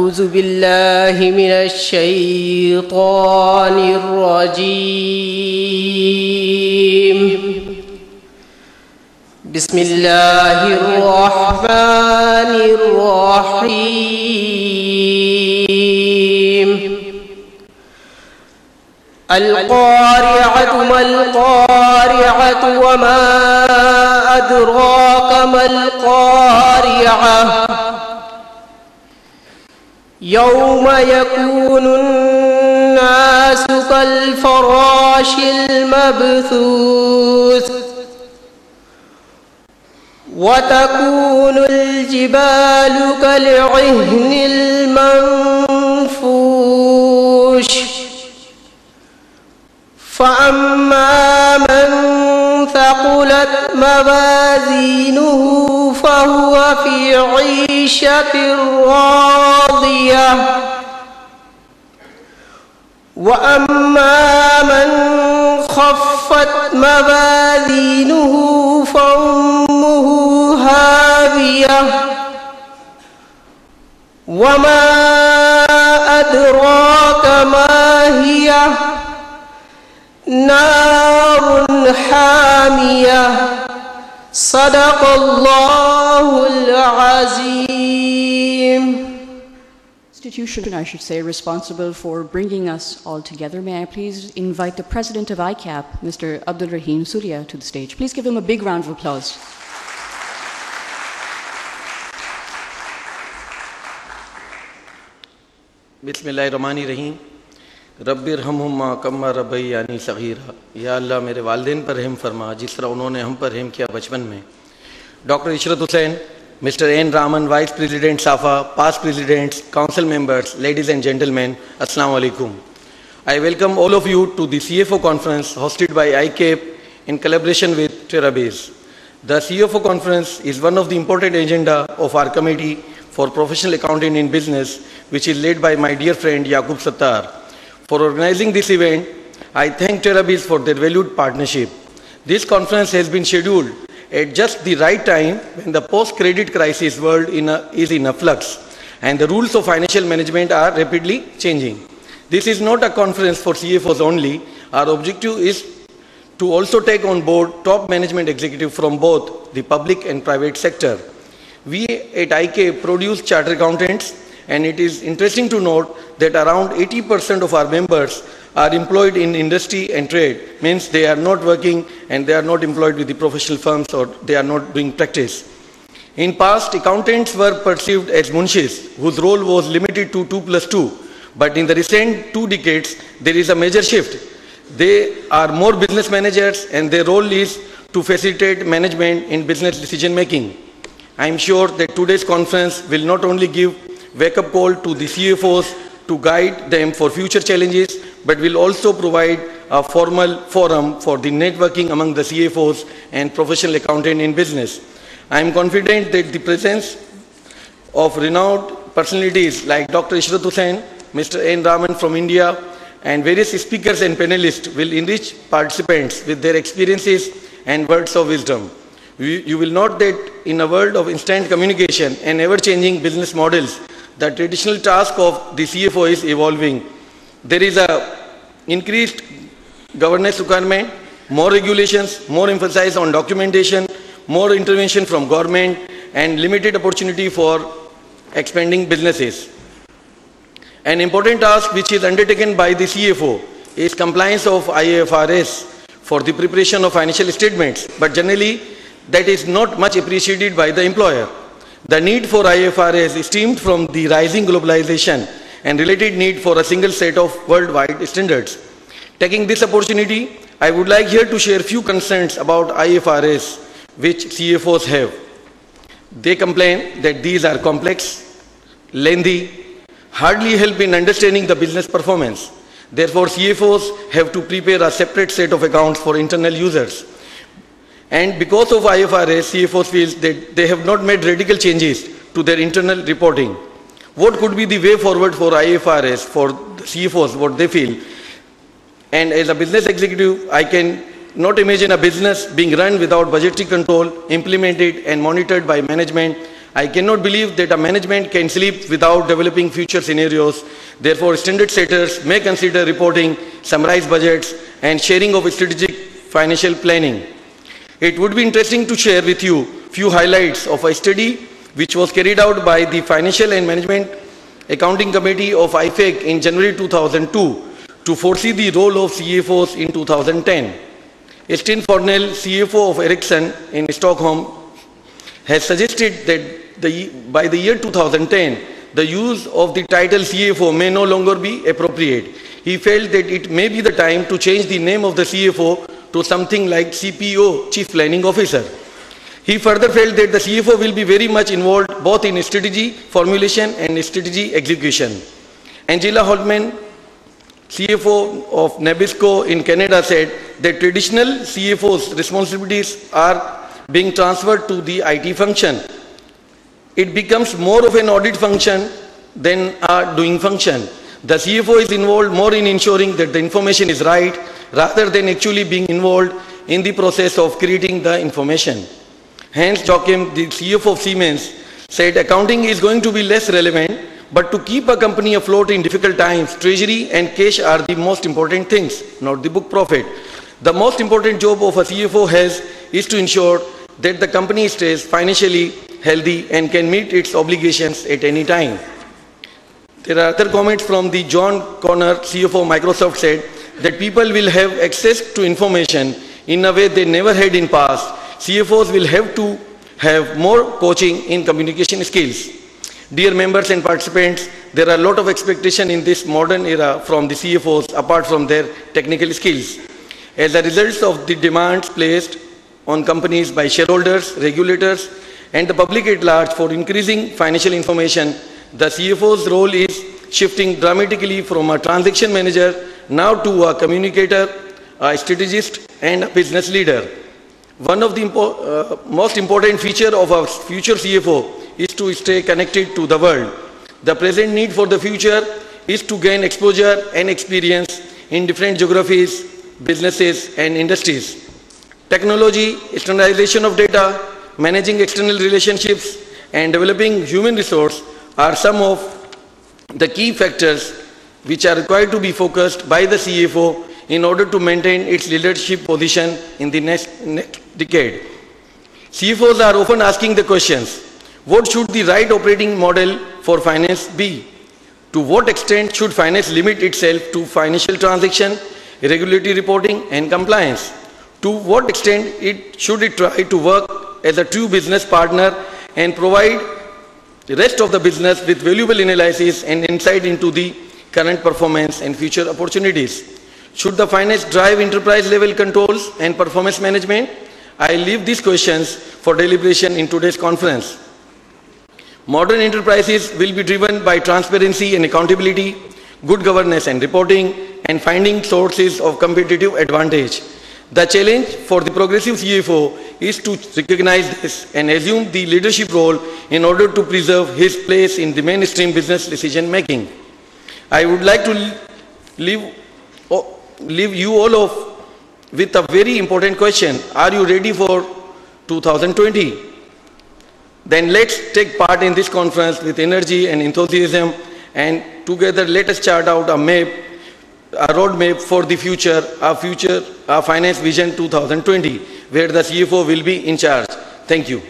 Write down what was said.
أعوذ بالله من الشيطان الرجيم بسم الله الرحمن الرحيم القارعة ما القارعة وما أدراك ما القارعة يوم يكون الناس كالفراش المبثوث وتكون الجبال كالعهن المنفوش فأما من ثقلت موازينه فهو في عيشة راضية وأما من خفت موازينه فأمه هاوية وما أدراك ما هي نار حامية صدق الله العظيم. Institution, I should say, responsible for bringing us all together. May I please invite the President of ICAP, Mr. Abdul Rahim Surya, to the stage. Please give him a big round of applause. बिस्मिल्लाहिर्रहमानिर्रहीम रब्बिरहम्हुम्मा कम्मा रब्बैयानी सगीरा। या अल्लाह मेरे वालिदैन पर रहम फरमा जिस तरह उन्होंने हम पर रहम किया बचपन में। Doctor Ishrat Hussain, Mr. N. Raman, Vice President SAFA, past presidents, council members, ladies and gentlemen, Assalamu alaikum. I welcome all of you to the CFO conference hosted by ICAP in collaboration with TerraBase. The CFO conference is one of the important agenda of our committee for professional accounting in business, which is led by my dear friend Yaqub Sattar. For organizing this event, I thank TerraBase for their valued partnership. This conference has been scheduled at just the right time when the post-credit crisis world is in a flux and the rules of financial management are rapidly changing. This is not a conference for CFOs only. Our objective is to also take on board top management executives from both the public and private sector. We at IK produce chartered accountants, and it is interesting to note that around 80% of our members are employed in industry and trade, means they are not working and they are not employed with the professional firms or they are not doing practice. In past, accountants were perceived as munshis, whose role was limited to 2+2. But in the recent 2 decades, there is a major shift. They are more business managers and their role is to facilitate management in business decision making. I am sure that today's conference will not only give wake-up call to the CFOs to guide them for future challenges, but will also provide a formal forum for the networking among the CFOs and professional accountants in business. I am confident that the presence of renowned personalities like Dr. Ishrat Hussain, Mr. N. Raman from India, and various speakers and panelists will enrich participants with their experiences and words of wisdom. You will note that in a world of instant communication and ever-changing business models, the traditional task of the CFO is evolving. There is a increased governance requirement, more regulations, more emphasis on documentation, more intervention from government, and limited opportunity for expanding businesses. An important task which is undertaken by the CFO is compliance of IFRS for the preparation of financial statements, but generally that is not much appreciated by the employer. The need for IFRS stemmed from the rising globalization and related need for a single set of worldwide standards. Taking this opportunity, I would like here to share few concerns about IFRS which CFOs have. They complain that these are complex, lengthy, hardly help in understanding the business performance. Therefore, CFOs have to prepare a separate set of accounts for internal users. And because of IFRS, CFOs feel that they have not made radical changes to their internal reporting. What could be the way forward for IFRS, for the CFOs, what they feel? And as a business executive, I can not imagine a business being run without budgetary control, implemented and monitored by management. I cannot believe that a management can sleep without developing future scenarios. Therefore, standard setters may consider reporting, summarized budgets, and sharing of strategic financial planning. It would be interesting to share with you few highlights of a study which was carried out by the Financial and Management Accounting Committee of IFAC in January 2002 to foresee the role of CFOs in 2010. Sten Fornell, CFO of Ericsson in Stockholm, has suggested that by the year 2010, the use of the title CFO may no longer be appropriate. He felt that it may be the time to change the name of the CFO to something like CPO, Chief Planning Officer. He further felt that the CFO will be very much involved both in strategy formulation and strategy execution. Angela Holtman, CFO of Nabisco in Canada, said that traditional CFO's responsibilities are being transferred to the IT function. It becomes more of an audit function than a doing function. The CFO is involved more in ensuring that the information is right rather than actually being involved in the process of creating the information. Hans Joachim, the CFO of Siemens, said accounting is going to be less relevant, but to keep a company afloat in difficult times, treasury and cash are the most important things, not the book profit. The most important job of a CFO is to ensure that the company stays financially healthy and can meet its obligations at any time. There are other comments from the John Connor, CFO of Microsoft, said that people will have access to information in a way they never had in past. CFOs will have to have more coaching in communication skills. Dear members and participants, there are a lot of expectation in this modern era from the CFOs apart from their technical skills. As a result of the demands placed on companies by shareholders, regulators, and the public at large for increasing financial information, the CFO's role is shifting dramatically from a transaction manager now to a communicator, a strategist, and a business leader. One of the most important features of our future CFO is to stay connected to the world. The present need for the future is to gain exposure and experience in different geographies, businesses, and industries. Technology, standardization of data, managing external relationships, and developing human resource are some of the key factors which are required to be focused by the CFO in order to maintain its leadership position in the next decade. CFOs are often asking the questions, what should the right operating model for finance be? To what extent should finance limit itself to financial transaction, regulatory reporting, and compliance? To what extent should it try to work as a true business partner and provide the rest of the business with valuable analysis and insight into the current performance and future opportunities? Should the finance drive enterprise level controls and performance management? I leave these questions for deliberation in today's conference. Modern enterprises will be driven by transparency and accountability, good governance and reporting, and finding sources of competitive advantage. The challenge for the progressive CFO is to recognize this and assume the leadership role in order to preserve his place in the mainstream business decision making. I would like to leave you all with a very important question. Are you ready for 2020? Then let's take part in this conference with energy and enthusiasm, and together let us chart out a map, a roadmap for the future, our finance vision 2020, where the CFO will be in charge. Thank you.